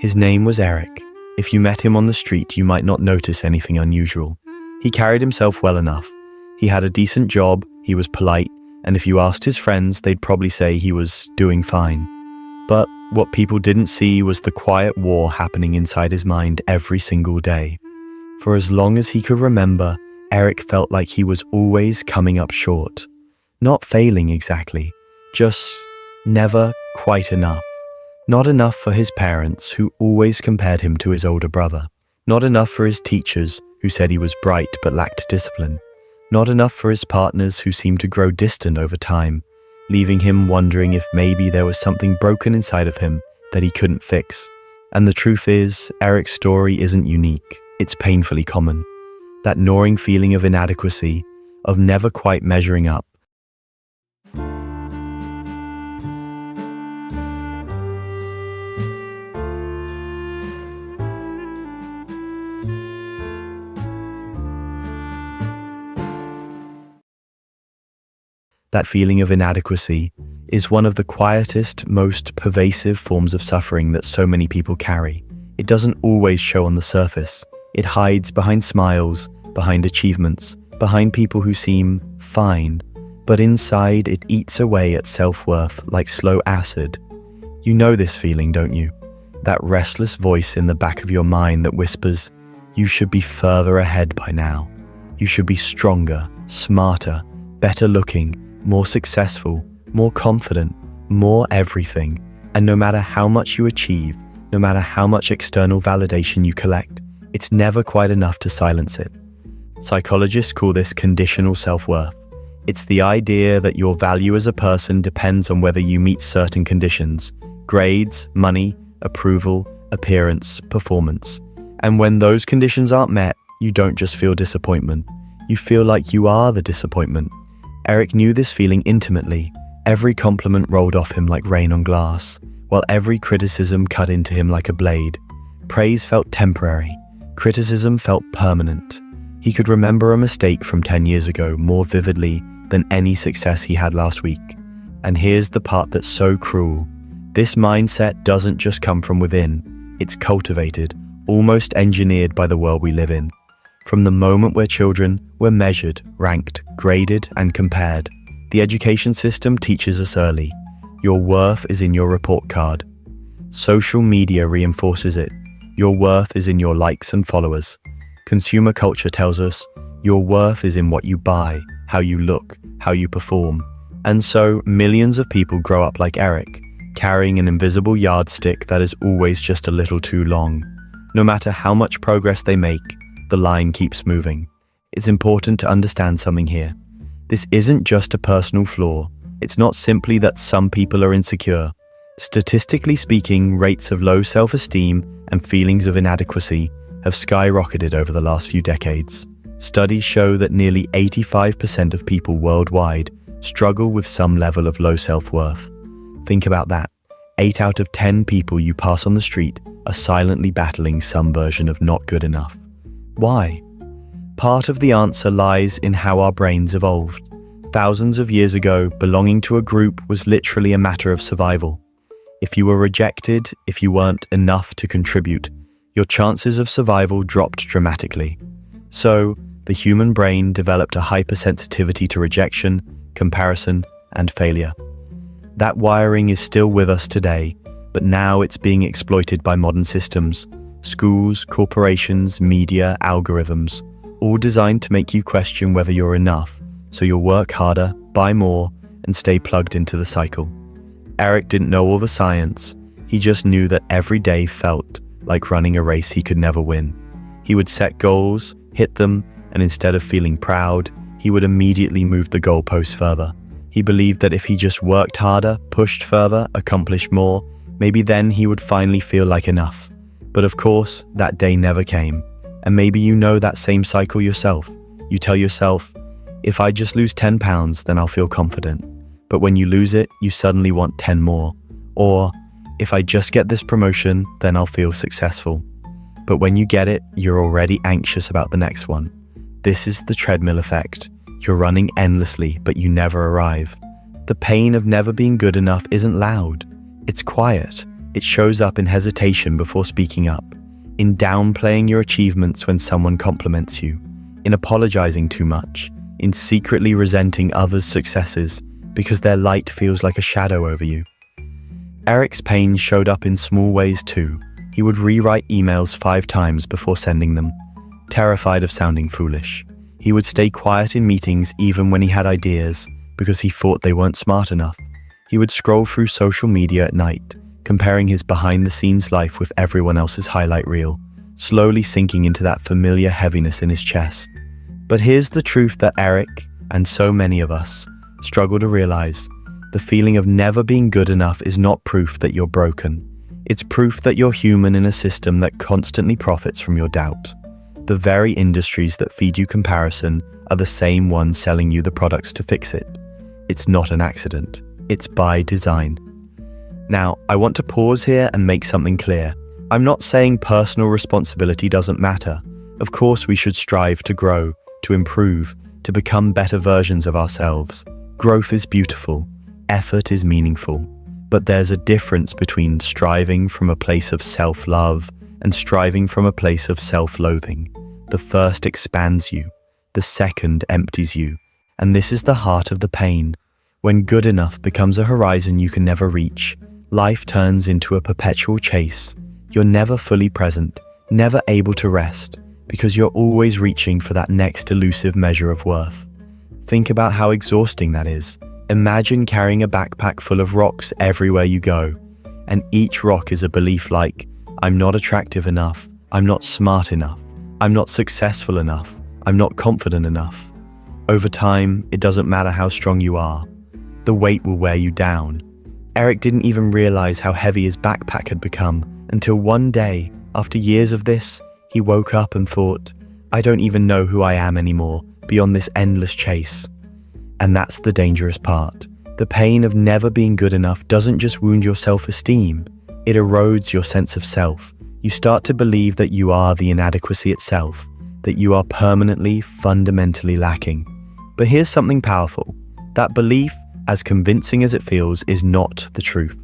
His name was Eric. If you met him on the street, you might not notice anything unusual. He carried himself well enough. He had a decent job, he was polite, and if you asked his friends, they'd probably say he was doing fine. But what people didn't see was the quiet war happening inside his mind every single day. For as long as he could remember, Eric felt like he was always coming up short. Not failing exactly, just never quite enough. Not enough for his parents, who always compared him to his older brother. Not enough for his teachers, who said he was bright but lacked discipline. Not enough for his partners, who seemed to grow distant over time, leaving him wondering if maybe there was something broken inside of him that he couldn't fix. And the truth is, Eric's story isn't unique. It's painfully common. That gnawing feeling of inadequacy, of never quite measuring up. That feeling of inadequacy is one of the quietest, most pervasive forms of suffering that so many people carry. It doesn't always show on the surface. It hides behind smiles, behind achievements, behind people who seem fine. But inside, it eats away at self-worth like slow acid. You know this feeling, don't you? That restless voice in the back of your mind that whispers, you should be further ahead by now. You should be stronger, smarter, better looking, more successful, more confident, more everything. And no matter how much you achieve, no matter how much external validation you collect, it's never quite enough to silence it. Psychologists call this conditional self-worth. It's the idea that your value as a person depends on whether you meet certain conditions: grades, money, approval, appearance, performance. And when those conditions aren't met, you don't just feel disappointment. You feel like you are the disappointment. Eric knew this feeling intimately. Every compliment rolled off him like rain on glass, while every criticism cut into him like a blade. Praise felt temporary. Criticism felt permanent. He could remember a mistake from 10 years ago more vividly than any success he had last week. And here's the part that's so cruel. This mindset doesn't just come from within. It's cultivated, almost engineered by the world we live in. From the moment we're children, we're measured, ranked, graded, and compared. The education system teaches us early. Your worth is in your report card. Social media reinforces it. Your worth is in your likes and followers. Consumer culture tells us your worth is in what you buy, how you look, how you perform. And so millions of people grow up like Eric, carrying an invisible yardstick that is always just a little too long. No matter how much progress they make, the line keeps moving. It's important to understand something here. This isn't just a personal flaw. It's not simply that some people are insecure. Statistically speaking, rates of low self-esteem and feelings of inadequacy have skyrocketed over the last few decades. Studies show that nearly 85% of people worldwide struggle with some level of low self-worth. Think about that. 8 out of 10 people you pass on the street are silently battling some version of not good enough. Why? Part of the answer lies in how our brains evolved. Thousands of years ago, belonging to a group was literally a matter of survival. If you were rejected, if you weren't enough to contribute, your chances of survival dropped dramatically. So, the human brain developed a hypersensitivity to rejection, comparison, and failure. That wiring is still with us today, but now it's being exploited by modern systems. Schools, corporations, media, algorithms, all designed to make you question whether you're enough, so you'll work harder, buy more, and stay plugged into the cycle. Eric didn't know all the science. He just knew that every day felt like running a race he could never win. He would set goals, hit them, and instead of feeling proud, he would immediately move the goalposts further. He believed that if he just worked harder, pushed further, accomplished more, maybe then he would finally feel like enough. But of course, that day never came. And maybe you know that same cycle yourself. You tell yourself, if I just lose 10 pounds, then I'll feel confident. But when you lose it, you suddenly want 10 more. Or, if I just get this promotion, then I'll feel successful. But when you get it, you're already anxious about the next one. This is the treadmill effect. You're running endlessly, but you never arrive. The pain of never being good enough isn't loud. It's quiet. It shows up in hesitation before speaking up, in downplaying your achievements when someone compliments you, in apologizing too much, in secretly resenting others' successes because their light feels like a shadow over you. Eric's pain showed up in small ways too. He would rewrite emails 5 times before sending them, terrified of sounding foolish. He would stay quiet in meetings even when he had ideas because he thought they weren't smart enough. He would scroll through social media at night, comparing his behind-the-scenes life with everyone else's highlight reel, slowly sinking into that familiar heaviness in his chest. But here's the truth that Eric, and so many of us, struggle to realize. The feeling of never being good enough is not proof that you're broken. It's proof that you're human in a system that constantly profits from your doubt. The very industries that feed you comparison are the same ones selling you the products to fix it. It's not an accident. It's by design. Now, I want to pause here and make something clear. I'm not saying personal responsibility doesn't matter. Of course, we should strive to grow, to improve, to become better versions of ourselves. Growth is beautiful. Effort is meaningful. But there's a difference between striving from a place of self-love and striving from a place of self-loathing. The first expands you. The second empties you. And this is the heart of the pain. When good enough becomes a horizon you can never reach, life turns into a perpetual chase. You're never fully present, never able to rest, because you're always reaching for that next elusive measure of worth. Think about how exhausting that is. Imagine carrying a backpack full of rocks everywhere you go, and each rock is a belief like, I'm not attractive enough, I'm not smart enough, I'm not successful enough, I'm not confident enough. Over time, it doesn't matter how strong you are. The weight will wear you down. Eric didn't even realize how heavy his backpack had become until one day, after years of this, he woke up and thought, I don't even know who I am anymore beyond this endless chase. And that's the dangerous part. The pain of never being good enough doesn't just wound your self-esteem, it erodes your sense of self. You start to believe that you are the inadequacy itself, that you are permanently, fundamentally lacking. But here's something powerful. That belief, as convincing as it feels, is not the truth.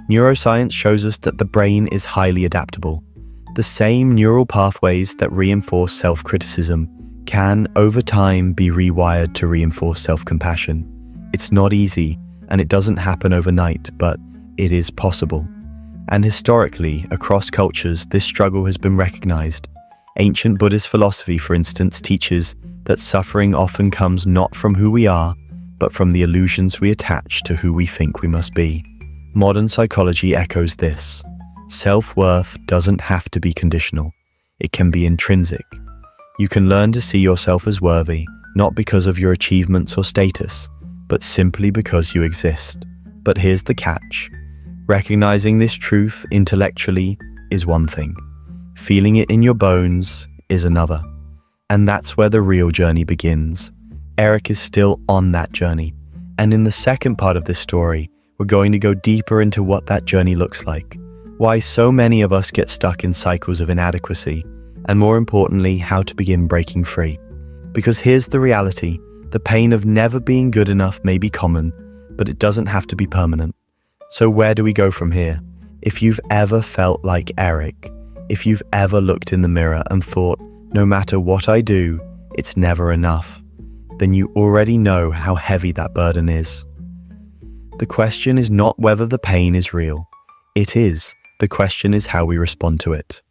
Neuroscience shows us that the brain is highly adaptable. The same neural pathways that reinforce self-criticism can, over time, be rewired to reinforce self-compassion. It's not easy, and it doesn't happen overnight, but it is possible. And historically, across cultures, this struggle has been recognized. Ancient Buddhist philosophy, for instance, teaches that suffering often comes not from who we are, but from the illusions we attach to who we think we must be. Modern psychology echoes this. Self-worth doesn't have to be conditional. It can be intrinsic. You can learn to see yourself as worthy, not because of your achievements or status, but simply because you exist. But here's the catch. Recognizing this truth intellectually is one thing. Feeling it in your bones is another. And that's where the real journey begins. Eric is still on that journey. And in the second part of this story, we're going to go deeper into what that journey looks like, why so many of us get stuck in cycles of inadequacy, and more importantly, how to begin breaking free. Because here's the reality, the pain of never being good enough may be common, but it doesn't have to be permanent. So where do we go from here? If you've ever felt like Eric, if you've ever looked in the mirror and thought, no matter what I do, it's never enough, then you already know how heavy that burden is. The question is not whether the pain is real. It is. The question is how we respond to it.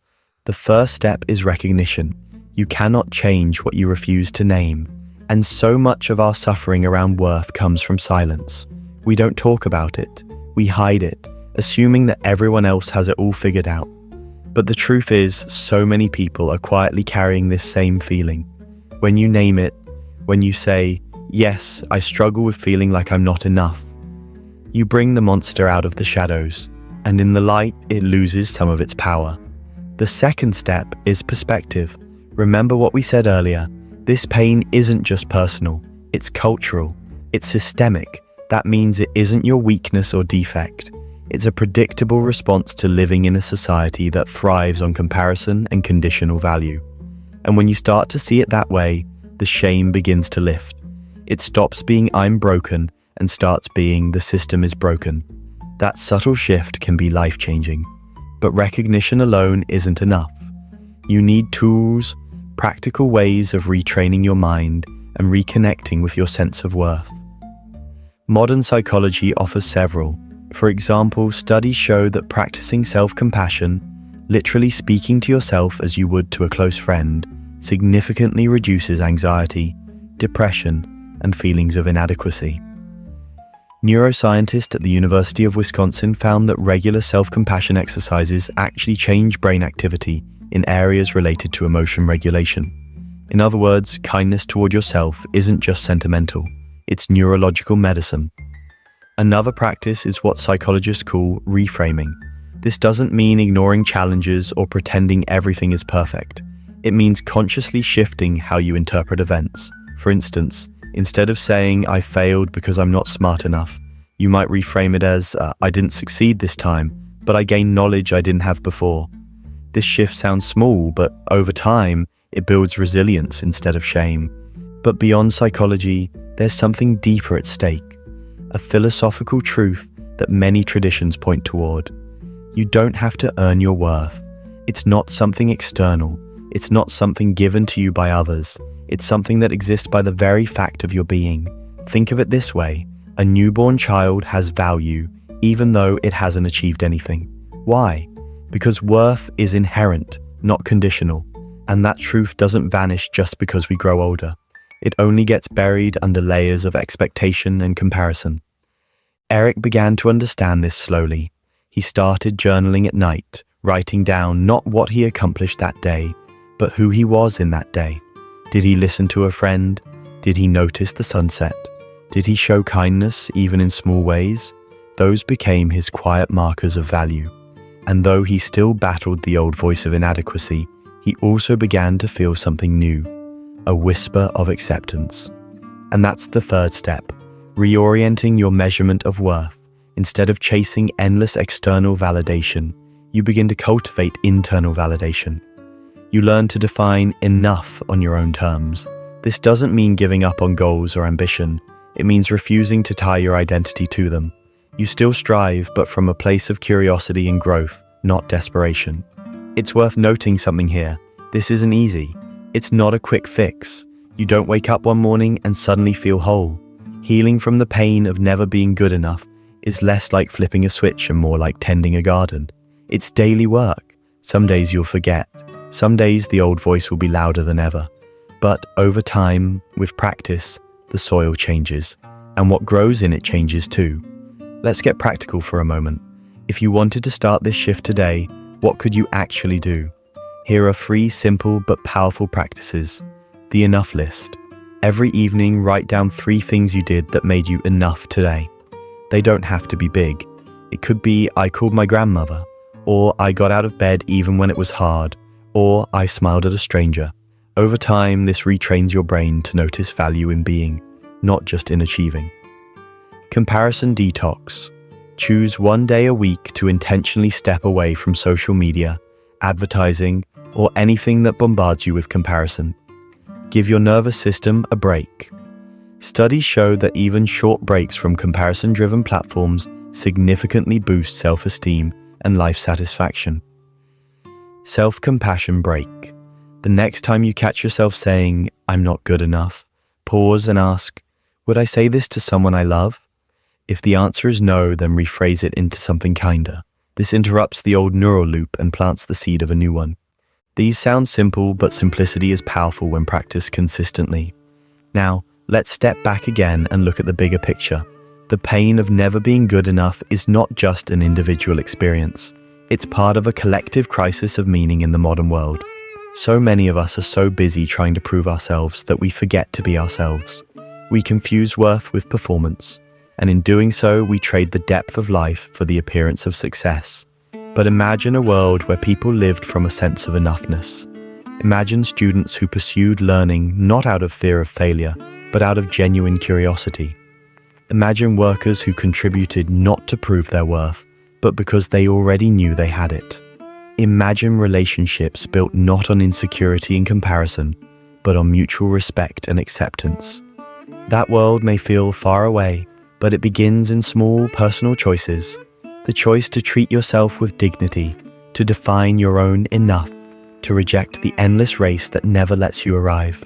The first step is recognition. You cannot change what you refuse to name. And so much of our suffering around worth comes from silence. We don't talk about it. We hide it, assuming that everyone else has it all figured out. But the truth is, so many people are quietly carrying this same feeling. When you name it, when you say, yes, I struggle with feeling like I'm not enough, you bring the monster out of the shadows, and in the light, it loses some of its power. The second step is perspective. Remember what we said earlier. This pain isn't just personal, it's cultural, it's systemic. That means it isn't your weakness or defect. It's a predictable response to living in a society that thrives on comparison and conditional value. And when you start to see it that way, the shame begins to lift. It stops being I'm broken and starts being the system is broken. That subtle shift can be life-changing, but recognition alone isn't enough. You need tools, practical ways of retraining your mind and reconnecting with your sense of worth. Modern psychology offers several. For example, studies show that practicing self-compassion, literally speaking to yourself as you would to a close friend, significantly reduces anxiety, depression, and feelings of inadequacy. Neuroscientists at the University of Wisconsin found that regular self-compassion exercises actually change brain activity in areas related to emotion regulation. In other words, kindness toward yourself isn't just sentimental, it's neurological medicine. Another practice is what psychologists call reframing. This doesn't mean ignoring challenges or pretending everything is perfect. It means consciously shifting how you interpret events. For instance, instead of saying, "I failed because I'm not smart enough," you might reframe it as, "I didn't succeed this time, but I gained knowledge I didn't have before." This shift sounds small, but over time, it builds resilience instead of shame. But beyond psychology, there's something deeper at stake. A philosophical truth that many traditions point toward. You don't have to earn your worth. It's not something external. It's not something given to you by others. It's something that exists by the very fact of your being. Think of it this way: a newborn child has value, even though it hasn't achieved anything. Why? Because worth is inherent, not conditional. And that truth doesn't vanish just because we grow older. It only gets buried under layers of expectation and comparison. Eric began to understand this slowly. He started journaling at night, writing down not what he accomplished that day, but who he was in that day. Did he listen to a friend? Did he notice the sunset? Did he show kindness even in small ways? Those became his quiet markers of value. And though he still battled the old voice of inadequacy, he also began to feel something new. A whisper of acceptance. And that's the third step, reorienting your measurement of worth. Instead of chasing endless external validation, you begin to cultivate internal validation. You learn to define enough on your own terms. This doesn't mean giving up on goals or ambition. It means refusing to tie your identity to them. You still strive, but from a place of curiosity and growth, not desperation. It's worth noting something here. This isn't easy. It's not a quick fix. You don't wake up one morning and suddenly feel whole. Healing from the pain of never being good enough is less like flipping a switch and more like tending a garden. It's daily work. Some days you'll forget. Some days the old voice will be louder than ever. But over time, with practice, the soil changes, and what grows in it changes too. Let's get practical for a moment. If you wanted to start this shift today, what could you actually do? Here are 3 simple but powerful practices. The enough list. Every evening, write down 3 things you did that made you enough today. They don't have to be big. It could be, I called my grandmother, or I got out of bed even when it was hard, or I smiled at a stranger. Over time, this retrains your brain to notice value in being, not just in achieving. Comparison detox. Choose one day a week to intentionally step away from social media, advertising, or anything that bombards you with comparison. Give your nervous system a break. Studies show that even short breaks from comparison-driven platforms significantly boost self-esteem and life satisfaction. Self-compassion break. The next time you catch yourself saying, "I'm not good enough," pause and ask, "Would I say this to someone I love?" If the answer is no, then rephrase it into something kinder. This interrupts the old neural loop and plants the seed of a new one. These sound simple, but simplicity is powerful when practiced consistently. Now, let's step back again and look at the bigger picture. The pain of never being good enough is not just an individual experience. It's part of a collective crisis of meaning in the modern world. So many of us are so busy trying to prove ourselves that we forget to be ourselves. We confuse worth with performance, and in doing so, we trade the depth of life for the appearance of success. But imagine a world where people lived from a sense of enoughness. Imagine students who pursued learning not out of fear of failure, but out of genuine curiosity. Imagine workers who contributed not to prove their worth, but because they already knew they had it. Imagine relationships built not on insecurity and comparison, but on mutual respect and acceptance. That world may feel far away, but it begins in small personal choices. The choice to treat yourself with dignity, to define your own enough, to reject the endless race that never lets you arrive.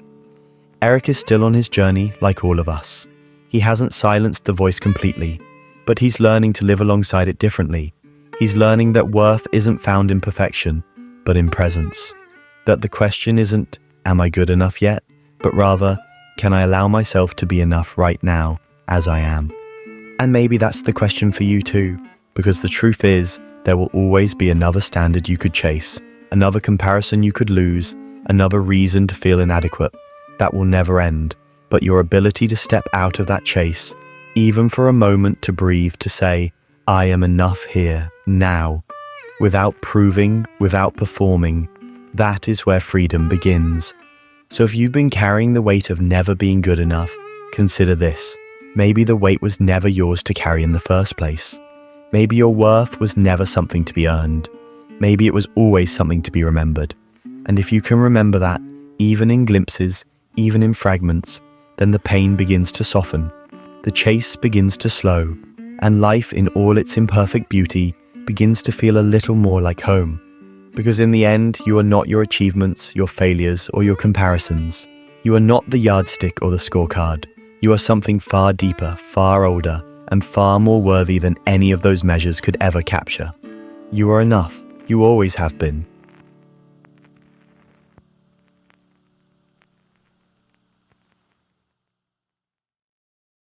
Eric is still on his journey like all of us. He hasn't silenced the voice completely, but he's learning to live alongside it differently. He's learning that worth isn't found in perfection, but in presence. That the question isn't, am I good enough yet? But rather, can I allow myself to be enough right now, as I am? And maybe that's the question for you too, because the truth is, there will always be another standard you could chase, another comparison you could lose, another reason to feel inadequate. That will never end, but your ability to step out of that chase, even for a moment to breathe, to say, I am enough here, now, without proving, without performing, that is where freedom begins. So if you've been carrying the weight of never being good enough, consider this. Maybe the weight was never yours to carry in the first place. Maybe your worth was never something to be earned. Maybe it was always something to be remembered. And if you can remember that, even in glimpses, even in fragments, then the pain begins to soften. The chase begins to slow, and life in all its imperfect beauty begins to feel a little more like home. Because in the end, you are not your achievements, your failures, or your comparisons. You are not the yardstick or the scorecard. You are something far deeper, far older, and far more worthy than any of those measures could ever capture. You are enough. You always have been.